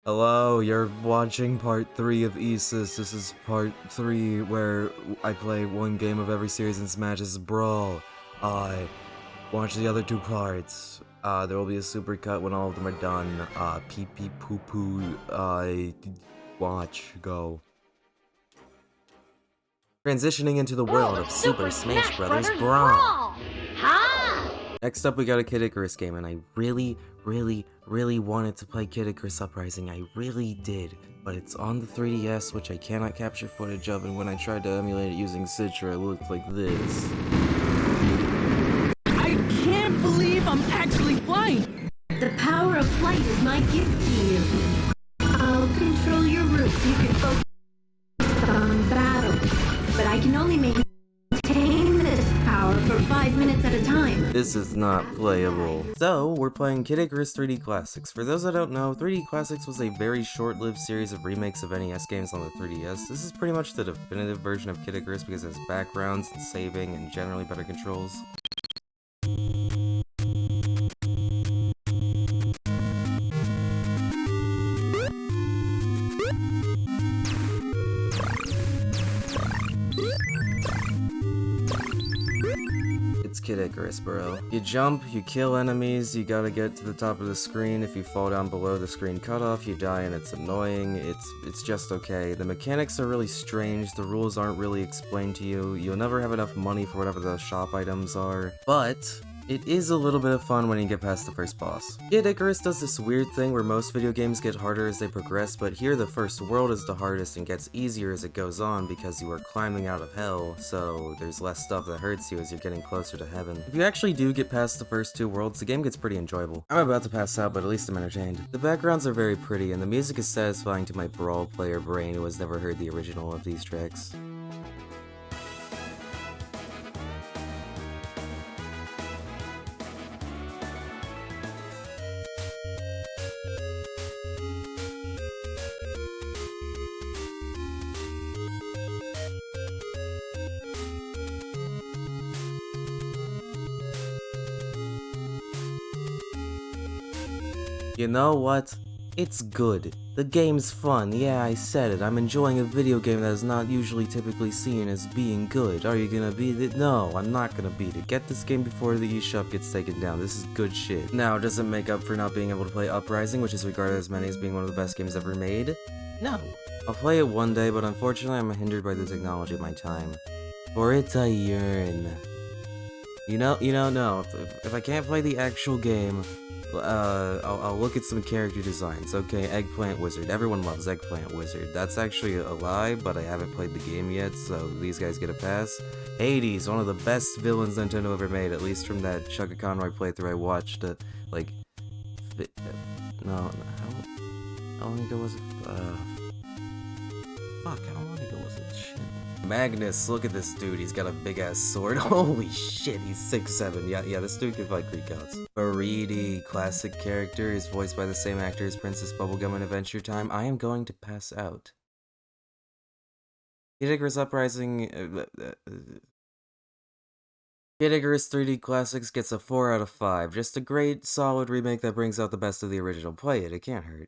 Hello, you're watching part 3 of ESIS. This is part 3 where I play one game of every series in Smash. This is Brawl. Watch the other two parts. There will be a super cut when all of them are done. Pee pee poo poo. Watch, go. Transitioning into the world of Super Smash Bros. Brawl. Next up, we got a Kid Icarus game, and I really wanted to play Kid Icarus Uprising. I really did, but it's on the 3DS, which I cannot capture footage of, and when I tried to emulate it using Citra, it looked like this. I can't believe I'm actually flying! The power of flight is my gift to you. I'll control your route so you can focus on battle, but I can only maintain this power for 5 minutes at a time. This is not playable. So, we're playing Kid Icarus 3D Classics. For those that don't know, 3D Classics was a very short-lived series of remakes of NES games on the 3DS. This is pretty much the definitive version of Kid Icarus because it has backgrounds and saving and generally better controls. It's Kid Icarus, bro. You jump, you kill enemies, you gotta get to the top of the screen. If you fall down below the screen cutoff, you die and it's annoying. It's just okay. The mechanics are really strange, the rules aren't really explained to you. You'll never have enough money for whatever the shop items are. But it is a little bit of fun when you get past the first boss. Kid Icarus does this weird thing where most video games get harder as they progress, but here the first world is the hardest and gets easier as it goes on because you are climbing out of hell, so there's less stuff that hurts you as you're getting closer to heaven. If you actually do get past the first two worlds, the game gets pretty enjoyable. I'm about to pass out, but at least I'm entertained. The backgrounds are very pretty, and the music is satisfying to my Brawl player brain who has never heard the original of these tracks. You know what? It's good. The game's fun. Yeah, I said it. I'm enjoying a video game that is not usually typically seen as being good. Are you gonna beat it? No, I'm not gonna beat it. Get this game before the eShop gets taken down. This is good shit. Now, does it make up for not being able to play Uprising, which is regarded as many as being one of the best games ever made? No. I'll play it one day, but unfortunately I'm hindered by the technology of my time. For it I yearn. No. If I can't play the actual game, I'll look at some character designs. Okay, Eggplant Wizard. Everyone loves Eggplant Wizard. That's actually a lie, but I haven't played the game yet, so these guys get a pass. Hades, one of the best villains Nintendo ever made, at least from that Chaka Conroy playthrough I watched, how long ago was it? How long ago was it? Shit. Magnus, look at this dude, he's got a big-ass sword. Holy shit, he's 6'7". Yeah, this dude could fight Greek gods. Baridi, classic character, is voiced by the same actor as Princess Bubblegum in Adventure Time. I am going to pass out. Kid Icarus Uprising... Kid Icarus 3D Classics gets a 4 out of 5. Just a great, solid remake that brings out the best of the original. Play it can't hurt.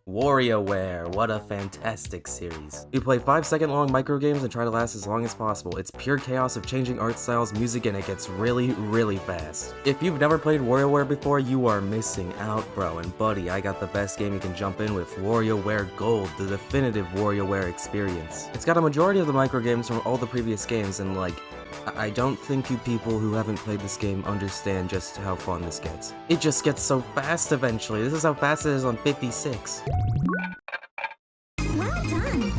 Warioware, what a fantastic series. You play 5-second long microgames and try to last as long as possible. It's pure chaos of changing art styles, music, and it gets really fast. If you've never played Warioware before, you are missing out, bro. And buddy, I got the best game you can jump in with, Warioware Gold, the definitive Warioware experience. It's got a majority of the microgames from all the previous games, and I don't think you people who haven't played this game understand just how fun this gets. It just gets so fast eventually. This is how fast it is on 56. Well done.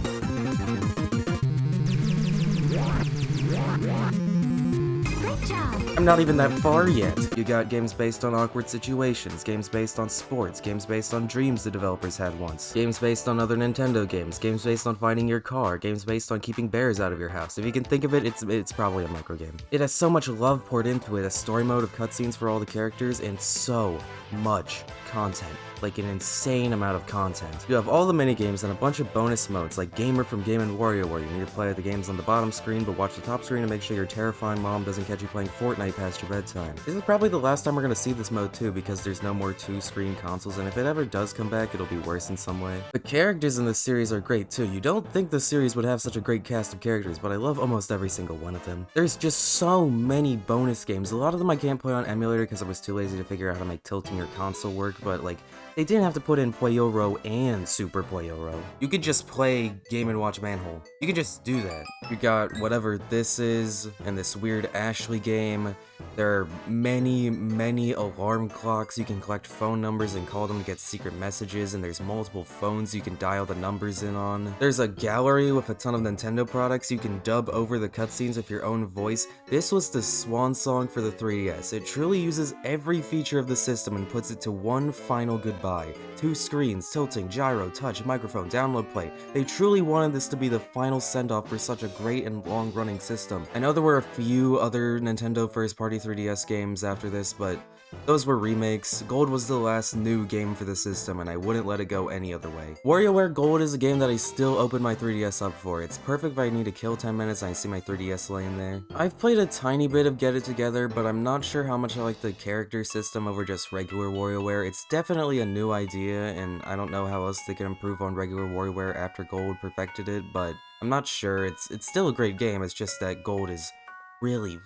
Great job. I'm not even that far yet. You got games based on awkward situations, games based on sports, games based on dreams the developers had once, games based on other Nintendo games, games based on finding your car, games based on keeping bears out of your house. If you can think of it, it's probably a microgame. It has so much love poured into it, a story mode of cutscenes for all the characters, and so much content, like an insane amount of content. You have all the minigames and a bunch of bonus modes, like Gamer from Game & Wario, where you need to play the games on the bottom screen, but watch the top screen to make sure your terrifying mom doesn't catch you playing Fortnite past your bedtime. This is probably the last time we're gonna see this mode too, because there's no more two-screen consoles, and if it ever does come back, it'll be worse in some way. The characters in this series are great too. You don't think the series would have such a great cast of characters, but I love almost every single one of them. There's just so many bonus games. A lot of them I can't play on emulator because I was too lazy to figure out how to make tilting your console work, but like, they didn't have to put in Pyro and Super Pyro. You could just play Game & Watch Manhole. You could just do that. You got whatever this is, and this weird Ashley game. There are many alarm clocks. You can collect phone numbers and call them to get secret messages, and there's multiple phones you can dial the numbers in on. There's a gallery with a ton of Nintendo products. You can dub over the cutscenes with your own voice. This was the swan song for the 3DS. It truly uses every feature of the system and puts it to one final goodbye. 2 screens, tilting, gyro, touch, microphone, download play. They truly wanted this to be the final send-off for such a great and long-running system. I know there were a few other Nintendo first-party 3DS games after this, but those were remakes. Gold was the last new game for the system, and I wouldn't let it go any other way. Warioware Gold is a game that I still open my 3DS up for. It's perfect if I need to kill 10 minutes and I see my 3DS laying there. I've played a tiny bit of Get It Together, but I'm not sure how much I like the character system over just regular Warioware. It's definitely a new idea, and I don't know how else they can improve on regular Warioware after Gold perfected it, but I'm not sure. It's still a great game, it's just that Gold is really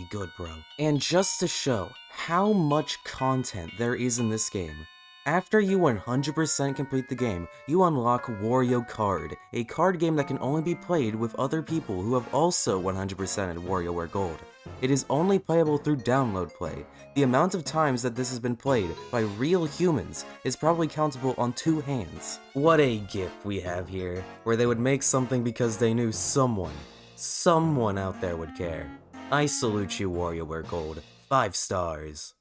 good, bro. And just to show how much content there is in this game, after you 100% complete the game, you unlock Wario Card, a card game that can only be played with other people who have also 100%ed Warioware Gold. It is only playable through download play. The amount of times that this has been played by real humans is probably countable on 2 hands. What a gift we have here, where they would make something because they knew someone out there would care. I salute you, Warioware Gold. 5 stars.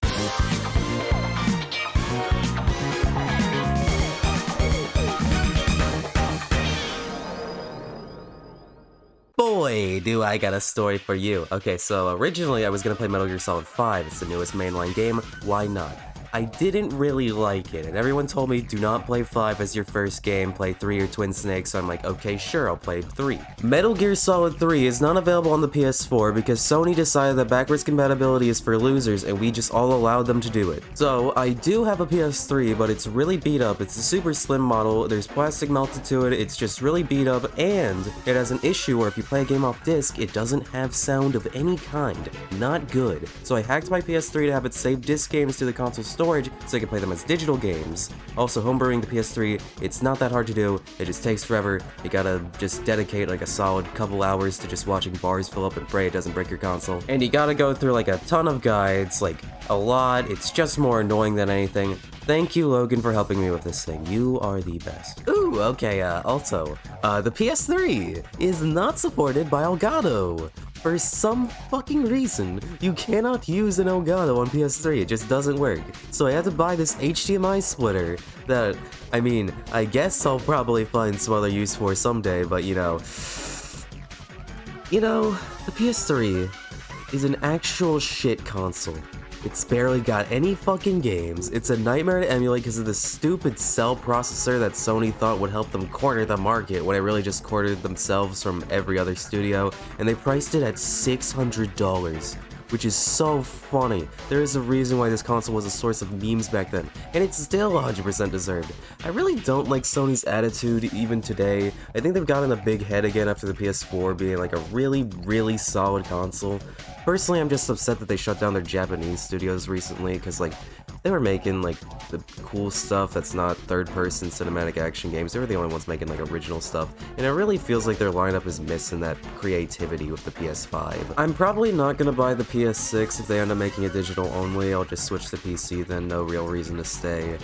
Boy, do I got a story for you. Okay, so originally I was gonna play Metal Gear Solid 5. It's the newest mainline game. Why not? I didn't really like it, and everyone told me do not play 5 as your first game, play 3 or Twin Snakes, so I'm like, okay, sure, I'll play 3. Metal Gear Solid 3 is not available on the PS4 because Sony decided that backwards compatibility is for losers, and we just all allowed them to do it. So, I do have a PS3, but it's really beat up. It's a super slim model, there's plastic melted to it, it's just really beat up, and it has an issue where if you play a game off disc, it doesn't have sound of any kind. Not good. So I hacked my PS3 to have it save disc games to the console storage so I can play them as digital games. Also, homebrewing the PS3, it's not that hard to do, it just takes forever. You gotta just dedicate like a solid couple hours to just watching bars fill up and pray it doesn't break your console. And you gotta go through like a ton of guides, like a lot. It's just more annoying than anything. Thank you, Logan, for helping me with this thing. You are the best. Ooh, okay, also, the PS3 is not supported by Elgato. For some fucking reason, you cannot use an Elgato on PS3, it just doesn't work. So I had to buy this HDMI splitter that, I mean, I guess I'll probably find some other use for someday, but you know, the PS3 is an actual shit console. It's barely got any fucking games. It's a nightmare to emulate because of the stupid cell processor that Sony thought would help them corner the market when it really just cornered themselves from every other studio, and they priced it at $600, which is so funny. There is a reason why this console was a source of memes back then, and it's still 100% deserved. I really don't like Sony's attitude even today. I think they've gotten a big head again after the PS4 being like a really solid console. Personally, I'm just upset that they shut down their Japanese studios recently, because like, they were making like the cool stuff that's not third-person cinematic action games. They were the only ones making like original stuff, and it really feels like their lineup is missing that creativity with the PS5. I'm probably not gonna buy the PS6 if they end up making it digital only. I'll just switch to PC then, no real reason to stay.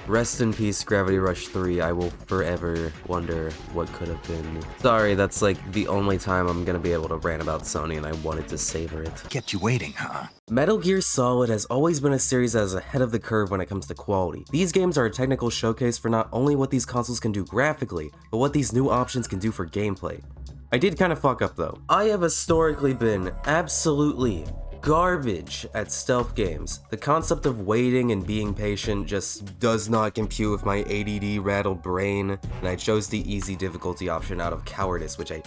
Rest in peace, Gravity Rush 3. I will forever wonder what could have been. Sorry, that's like the only time I'm gonna be able to rant about Sony, and I wanted to savor it. Kept you waiting, huh? Metal Gear Solid has always been a series that is ahead of the curve when it comes to quality. These games are a technical showcase for not only what these consoles can do graphically, but what these new options can do for gameplay. I did kind of fuck up though. I have historically been absolutely garbage at stealth games. The concept of waiting and being patient just does not compute with my ADD rattled brain, and I chose the easy difficulty option out of cowardice, which I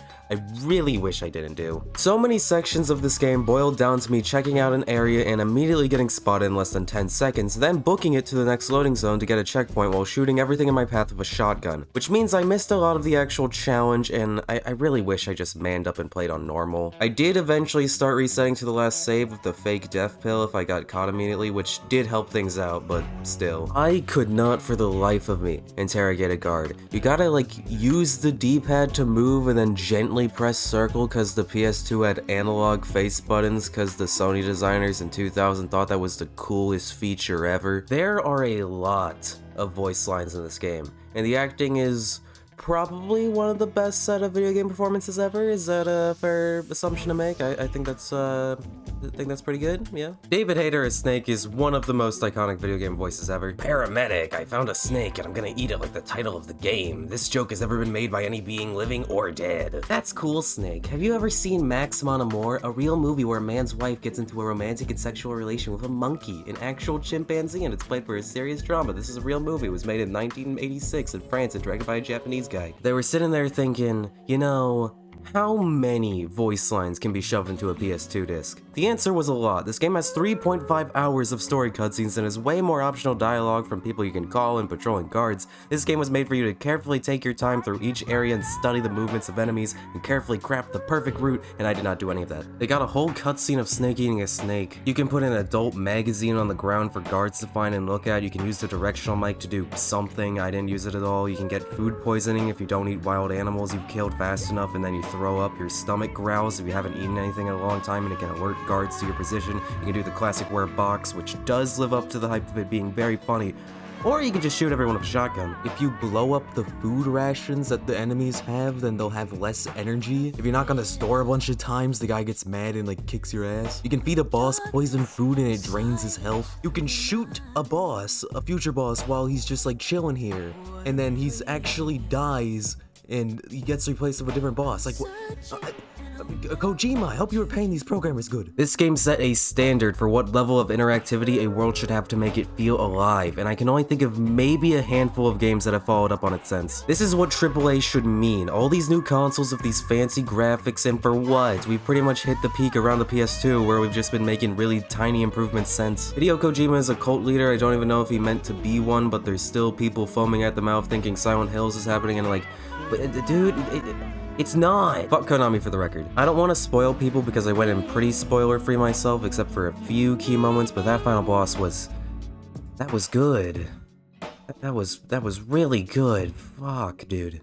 really wish I didn't do. So many sections of this game boiled down to me checking out an area and immediately getting spotted in less than 10 seconds, then booking it to the next loading zone to get a checkpoint while shooting everything in my path with a shotgun, which means I missed a lot of the actual challenge, and I really wish I just manned up and played on normal. I did eventually start resetting to the last save with the fake death pill if I got caught immediately, which did help things out, but still. I could not for the life of me interrogate a guard. You gotta like use the D-pad to move and then gently press circle cause the PS2 had analog face buttons cause the Sony designers in 2000 thought that was the coolest feature ever. There are a lot of voice lines in this game, and the acting is probably one of the best set of video game performances ever. Is that a fair assumption to make? I think that's pretty good, yeah. David Hayter as Snake is one of the most iconic video game voices ever. Paramedic, I found a snake and I'm gonna eat it like the title of the game. This joke has never been made by any being living or dead. That's cool, Snake. Have you ever seen Max Mon Amour, a real movie where a man's wife gets into a romantic and sexual relation with a monkey, an actual chimpanzee, and it's played for a serious drama? This is a real movie. It was made in 1986 in France and directed by a Japanese guy. They were sitting there thinking, you know, how many voice lines can be shoved into a PS2 disc? The answer was a lot. This game has 3.5 hours of story cutscenes and has way more optional dialogue from people you can call and patrolling guards. This game was made for you to carefully take your time through each area and study the movements of enemies and carefully craft the perfect route, and I did not do any of that. They got a whole cutscene of Snake eating a snake. You can put an adult magazine on the ground for guards to find and look at. You can use the directional mic to do something. I didn't use it at all. You can get food poisoning if you don't eat wild animals you've killed fast enough, and then you throw up. Your stomach growls if you haven't eaten anything in a long time, and it can alert guards to your position. You can do the classic wear box, which does live up to the hype of it being very funny. Or you can just shoot everyone with a shotgun. If you blow up the food rations that the enemies have, then they'll have less energy. If you're not gonna store a bunch of times, the guy gets mad and like kicks your ass. You can feed a boss poison food and it drains his health. You can shoot a boss, a future boss, while he's just like chilling here, and then he's actually dies and he gets replaced with a different boss. Like, Kojima, I hope you were paying these programmers good. This game set a standard for what level of interactivity a world should have to make it feel alive, and I can only think of maybe a handful of games that have followed up on it since. This is what AAA should mean. All these new consoles with these fancy graphics, and for what? We've pretty much hit the peak around the PS2, where we've just been making really tiny improvements since. Hideo Kojima is a cult leader. I don't even know if he meant to be one, but there's still people foaming at the mouth thinking Silent Hills is happening, and like, dude, it's not. Fuck Konami for the record. I don't want to spoil people because I went in pretty spoiler free myself, except for a few key moments, but that final boss was good. That was really good. Fuck, dude.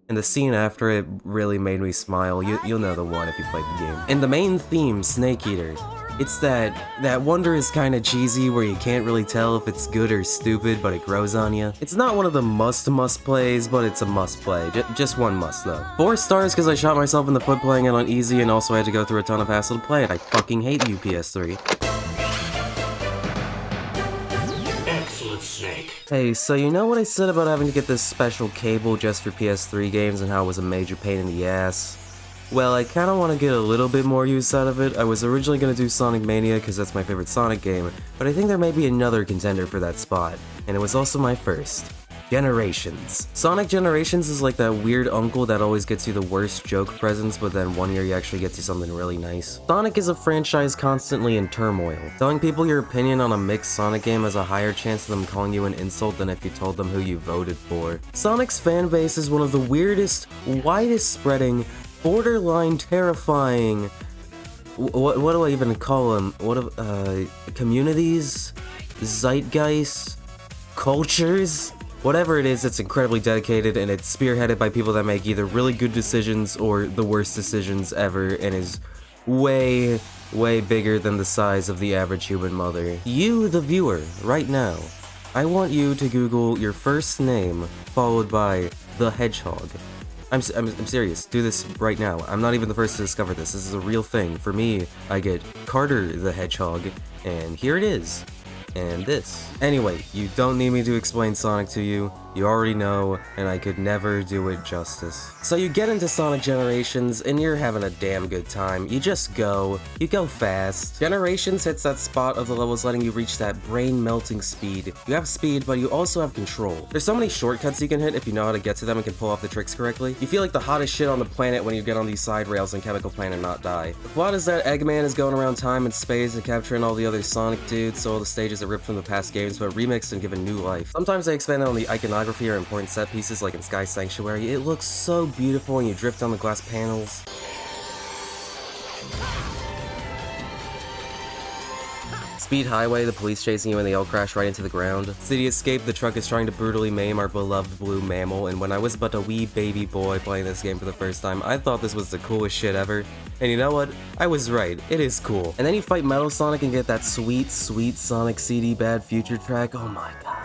And the scene after it really made me smile. You'll know the one if you played the game. And the main theme, Snake Eater. It's that wonder is kinda cheesy where you can't really tell if it's good or stupid, but it grows on you. It's not one of the must plays, but it's a must play. Just one must though. 4 stars because I shot myself in the foot playing it on easy and also had to go through a ton of hassle to play it. I fucking hate you, PS3. Excellent, Snake. Hey, so you know what I said about having to get this special cable just for PS3 games and how it was a major pain in the ass? Well, I kinda wanna get a little bit more use out of it. I was originally gonna do Sonic Mania because that's my favorite Sonic game, but I think there may be another contender for that spot, and it was also my first. Generations. Sonic Generations is like that weird uncle that always gets you the worst joke presents, but then one year he actually gets you something really nice. Sonic is a franchise constantly in turmoil. Telling people your opinion on a mixed Sonic game has a higher chance of them calling you an insult than if you told them who you voted for. Sonic's fan base is one of the weirdest, widest spreading, borderline terrifying, what do I even call them? Communities? Zeitgeist? Cultures? Whatever it is, it's incredibly dedicated, and it's spearheaded by people that make either really good decisions or the worst decisions ever, and is way, way bigger than the size of the average human mother. You, the viewer, right now, I want you to Google your first name, followed by the hedgehog. I'm serious, do this right now. I'm not even the first to discover this. This is a real thing. For me, I get Carter the Hedgehog, and here it is. And this. Anyway, you don't need me to explain Sonic to you. You already know, and I could never do it justice. So you get into Sonic Generations, and you're having a damn good time. You just go. You go fast. Generations hits that spot of the levels letting you reach that brain-melting speed. You have speed, but you also have control. There's so many shortcuts you can hit if you know how to get to them and can pull off the tricks correctly. You feel like the hottest shit on the planet when you get on these side rails in Chemical Plant and not die. The plot is that Eggman is going around time and space and capturing all the other Sonic dudes, so all the stages are ripped from the past games but remixed and given new life. Sometimes they expand on the iconography or important set pieces like in Sky Sanctuary. It looks so beautiful when you drift on the glass panels. Speed Highway, the police chasing you and they all crash right into the ground. City Escape, the truck is trying to brutally maim our beloved blue mammal, and when I was but a wee baby boy playing this game for the first time, I thought this was the coolest shit ever. And you know what? I was right. It is cool. And then you fight Metal Sonic and get that sweet, sweet Sonic CD Bad Future track. Oh my god.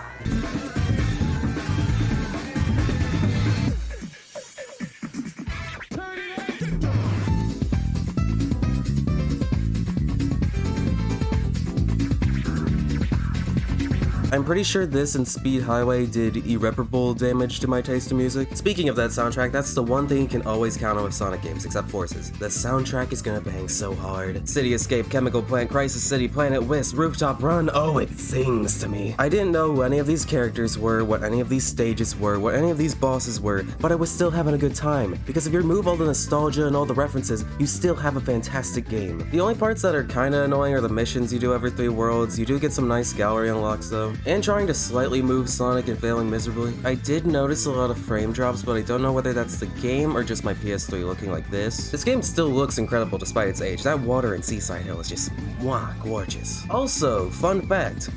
I'm pretty sure this and Speed Highway did irreparable damage to my taste in music. Speaking of that soundtrack, that's the one thing you can always count on with Sonic games, except Forces. The soundtrack is gonna bang so hard. City Escape, Chemical Plant, Crisis City, Planet Wisp, Rooftop Run, oh, it sings to me. I didn't know who any of these characters were, what any of these stages were, what any of these bosses were, but I was still having a good time. Because if you remove all the nostalgia and all the references, you still have a fantastic game. The only parts that are kinda annoying are the missions you do every 3 worlds. You do get some nice gallery unlocks though. And trying to slightly move Sonic and failing miserably. I did notice a lot of frame drops, but I don't know whether that's the game or just my PS3 looking like this. This game still looks incredible despite its age. That water in Seaside Hill is just, mwah, gorgeous. Also, fun fact,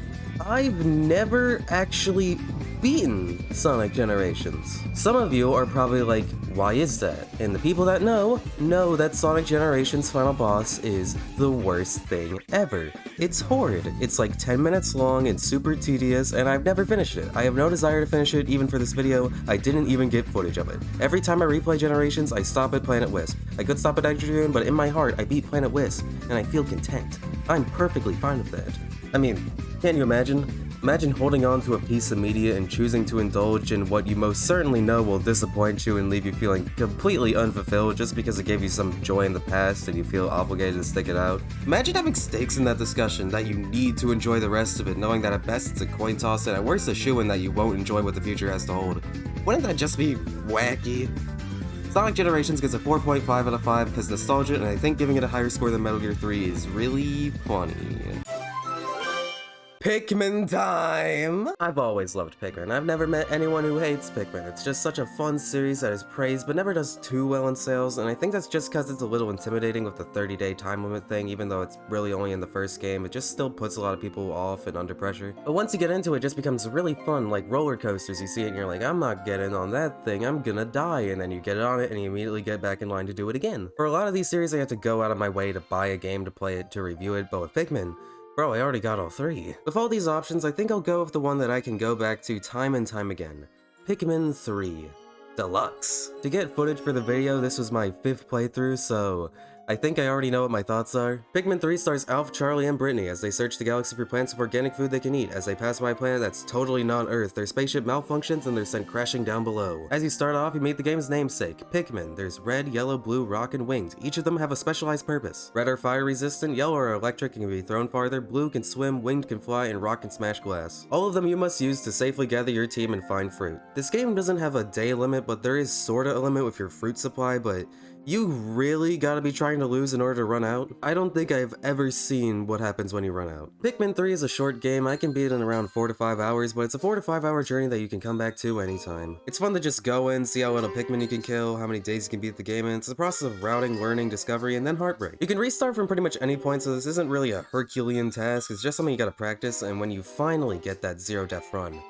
I've never actually beaten Sonic Generations. Some of you are probably like, why is that? And the people that know that Sonic Generations final boss is the worst thing ever. It's horrid. It's like 10 minutes long and super tedious, and I've never finished it. I have no desire to finish it even for this video. I didn't even get footage of it. Every time I replay Generations, I stop at Planet Wisp. I could stop at Extra, but in my heart, I beat Planet Wisp, and I feel content. I'm perfectly fine with that. I mean, can you imagine? Imagine holding on to a piece of media and choosing to indulge in what you most certainly know will disappoint you and leave you feeling completely unfulfilled just because it gave you some joy in the past and you feel obligated to stick it out. Imagine having stakes in that discussion that you need to enjoy the rest of it, knowing that at best it's a coin toss and at worst a shoo-in that you won't enjoy what the future has to hold. Wouldn't that just be wacky? Sonic Generations gets a 4.5 out of 5 because nostalgia, and I think giving it a higher score than Metal Gear 3 is really funny. Pikmin time! I've always loved Pikmin. I've never met anyone who hates Pikmin. It's just such a fun series that is praised but never does too well in sales, and I think that's just because it's a little intimidating with the 30-day time limit thing. Even though it's really only in the first game, it just still puts a lot of people off and under pressure. But once you get into it, it just becomes really fun, like roller coasters. You see it and you're like, I'm not getting on that thing, I'm gonna die, and then you get on it and you immediately get back in line to do it again. For a lot of these series, I have to go out of my way to buy a game to play it, to review it, but with Pikmin, bro, I already got all 3. With all these options, I think I'll go with the one that I can go back to time and time again. Pikmin 3 Deluxe. To get footage for the video, this was my 5th playthrough, so I think I already know what my thoughts are. Pikmin 3 stars Alf, Charlie, and Brittany as they search the galaxy for plants of organic food they can eat. As they pass by a planet that's totally not Earth, their spaceship malfunctions and they're sent crashing down below. As you start off, you meet the game's namesake, Pikmin. There's red, yellow, blue, rock, and winged. Each of them have a specialized purpose. Red are fire resistant, yellow are electric and can be thrown farther, blue can swim, winged can fly, and rock can smash glass. All of them you must use to safely gather your team and find fruit. This game doesn't have a day limit, but there is sorta a limit with your fruit supply, but you really gotta be trying to lose in order to run out. I don't think I've ever seen what happens when you run out. Pikmin 3 is a short game. I can beat it in around 4 to 5 hours, but it's a 4 to 5 hour journey that you can come back to anytime. It's fun to just go in, see how little Pikmin you can kill, how many days you can beat the game in. It's a process of routing, learning, discovery, and then heartbreak. You can restart from pretty much any point, so this isn't really a Herculean task. It's just something you gotta practice, and when you finally get that 0-death run,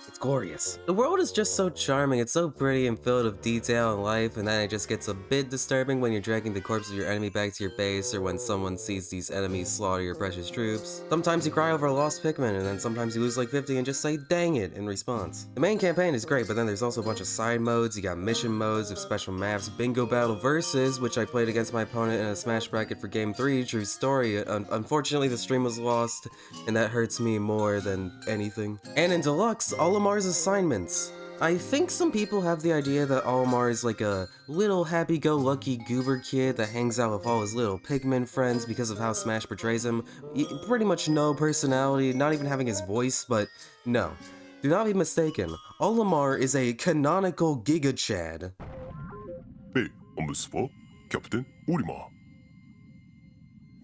it's glorious. The world is just so charming, it's so pretty and filled with detail and life, and then it just gets a bit disturbing when you're dragging the corpse of your enemy back to your base, or when someone sees these enemies slaughter your precious troops. Sometimes you cry over a lost Pikmin, and then sometimes you lose like 50 and just say dang it in response. The main campaign is great, but then there's also a bunch of side modes. You got mission modes with special maps, bingo battle versus, which I played against my opponent in a smash bracket for game 3, true story. Unfortunately the stream was lost, and that hurts me more than anything. And in Deluxe, all Olimar's assignments. I think some people have the idea that Olimar is like a little happy-go-lucky goober kid that hangs out with all his little Pikmin friends because of how Smash portrays him. Pretty much no personality, not even having his voice, but no. Do not be mistaken, Olimar is a canonical Giga Chad. 네, 업무수버 캡틴 오리마.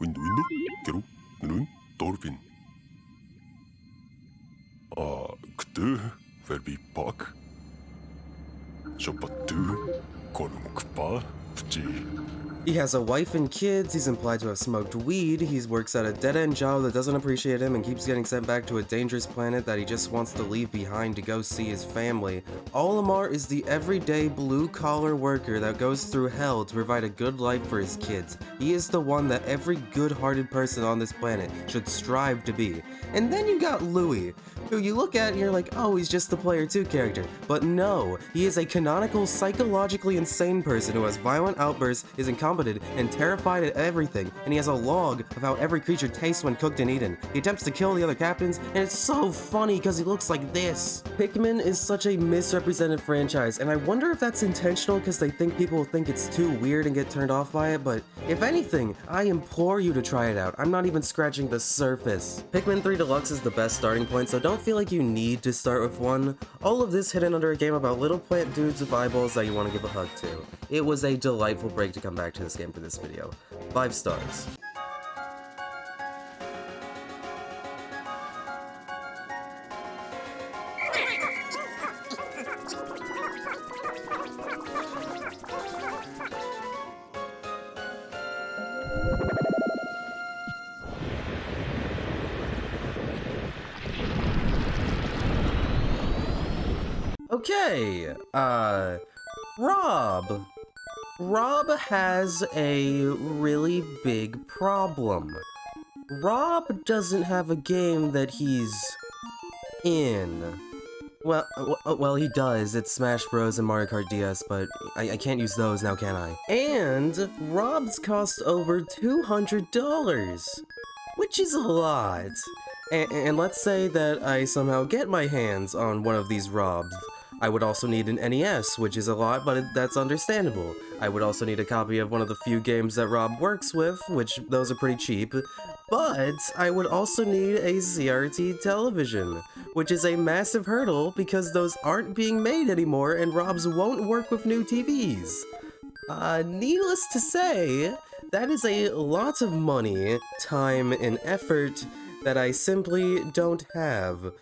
윈도 게로 눈은 돌핀. 그때 웰비 박. 쇼파트 고름 크파 부지. He has a wife and kids, he's implied to have smoked weed, he works at a dead-end job that doesn't appreciate him and keeps getting sent back to a dangerous planet that he just wants to leave behind to go see his family. Olimar is the everyday blue-collar worker that goes through hell to provide a good life for his kids. He is the one that every good-hearted person on this planet should strive to be. And then you got Louis, who you look at and you're like, oh, he's just the Player 2 character. But no, he is a canonical, psychologically insane person who has violent outbursts, is incompetent, and terrified at everything, and he has a log of how every creature tastes when cooked and eaten. He attempts to kill the other captains, and it's so funny because he looks like this. Pikmin is such a misrepresented franchise, and I wonder if that's intentional because they think people will think it's too weird and get turned off by it, but if anything, I implore you to try it out. I'm not even scratching the surface. Pikmin 3 Deluxe is the best starting point, so don't feel like you need to start with one. All of this hidden under a game about little plant dudes with eyeballs that you want to give a hug to. It was a delightful break to come back to this game for this video. 5 stars. Okay, R.O.B. R.O.B has a really big problem. R.O.B doesn't have a game that he's in. Well, he does. It's Smash Bros. And Mario Kart DS, but I can't use those now, can I? And R.O.B's cost over $200, which is a lot. And let's say that I somehow get my hands on one of these R.O.Bs. I would also need an NES, which is a lot, but that's understandable. I would also need a copy of one of the few games that R.O.B works with, which those are pretty cheap. But I would also need a CRT television, which is a massive hurdle because those aren't being made anymore and R.O.Bs won't work with new TVs. Needless to say, that is a lot of money, time, and effort that I simply don't have.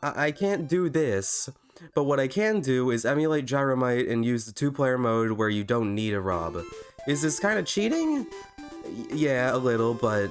I can't do this. But what I can do is emulate Gyromite and use the 2-player mode where you don't need a R.O.B. Is this kind of cheating? Yeah, a little, but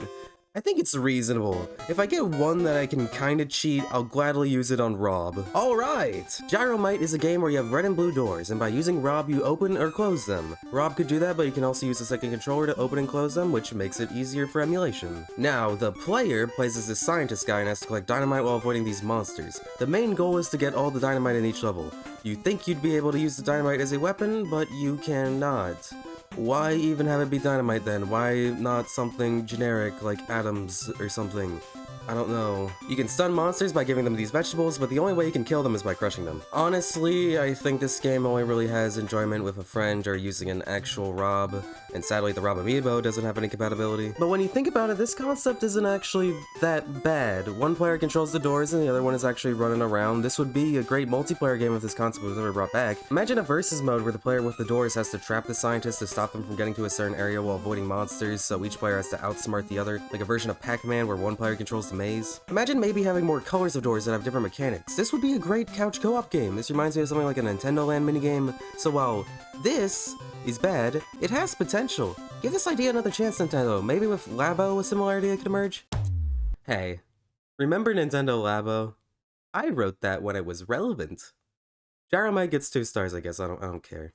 I think it's reasonable. If I get one that I can kinda cheat, I'll gladly use it on R.O.B. Alright! Gyromite is a game where you have red and blue doors, and by using R.O.B you open or close them. R.O.B could do that, but you can also use the second controller to open and close them, which makes it easier for emulation. Now, the player plays as this scientist guy and has to collect dynamite while avoiding these monsters. The main goal is to get all the dynamite in each level. You think you'd be able to use the dynamite as a weapon, but you cannot. Why even have it be dynamite then? Why not something generic like atoms or something? I don't know. You can stun monsters by giving them these vegetables, but the only way you can kill them is by crushing them. Honestly, I think this game only really has enjoyment with a friend or using an actual R.O.B, and sadly the R.O.B amiibo doesn't have any compatibility. But when you think about it, this concept isn't actually that bad. One player controls the doors and the other one is actually running around. This would be a great multiplayer game if this concept was ever brought back. Imagine a versus mode where the player with the doors has to trap the scientists to stop them from getting to a certain area while avoiding monsters, so each player has to outsmart the other, like a version of Pac-Man where one player controls the maze. Imagine maybe having more colors of doors that have different mechanics. This would be a great couch co-op game. This reminds me of something like a Nintendo Land minigame. So while this is bad, it has potential. Give this idea another chance, Nintendo. Maybe with Labo a similar idea could emerge? Hey, remember Nintendo Labo? I wrote that when it was relevant. Gyromite gets 2 stars, I guess. I don't care.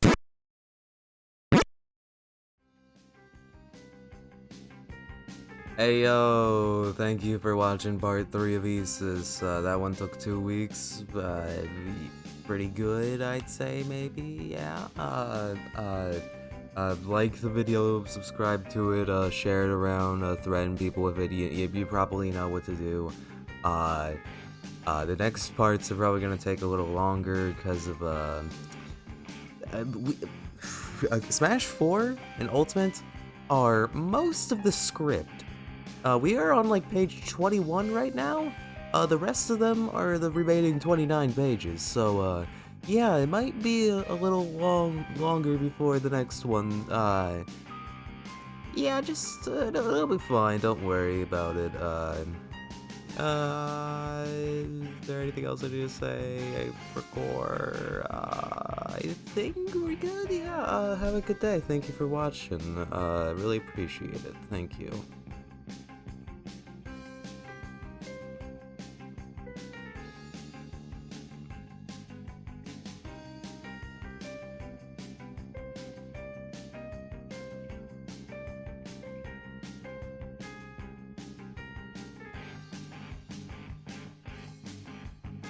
Hey yo, thank you for watching part 3 of ESIS. That one took 2 weeks, pretty good, I'd say, maybe, yeah. Like the video, subscribe to it, share it around, threaten people with it, you probably know what to do. The next parts are probably gonna take a little longer because of Smash 4 and Ultimate are most of the script. We are on like page 21 right now. The rest of them are the remaining 29 pages, so yeah, it might be a little longer before the next one. Yeah, just it'll be fine. Don't worry about it. Is there anything else I need to say? I think we're good. Yeah. Have a good day. Thank you for watching. Really appreciate it. Thank you.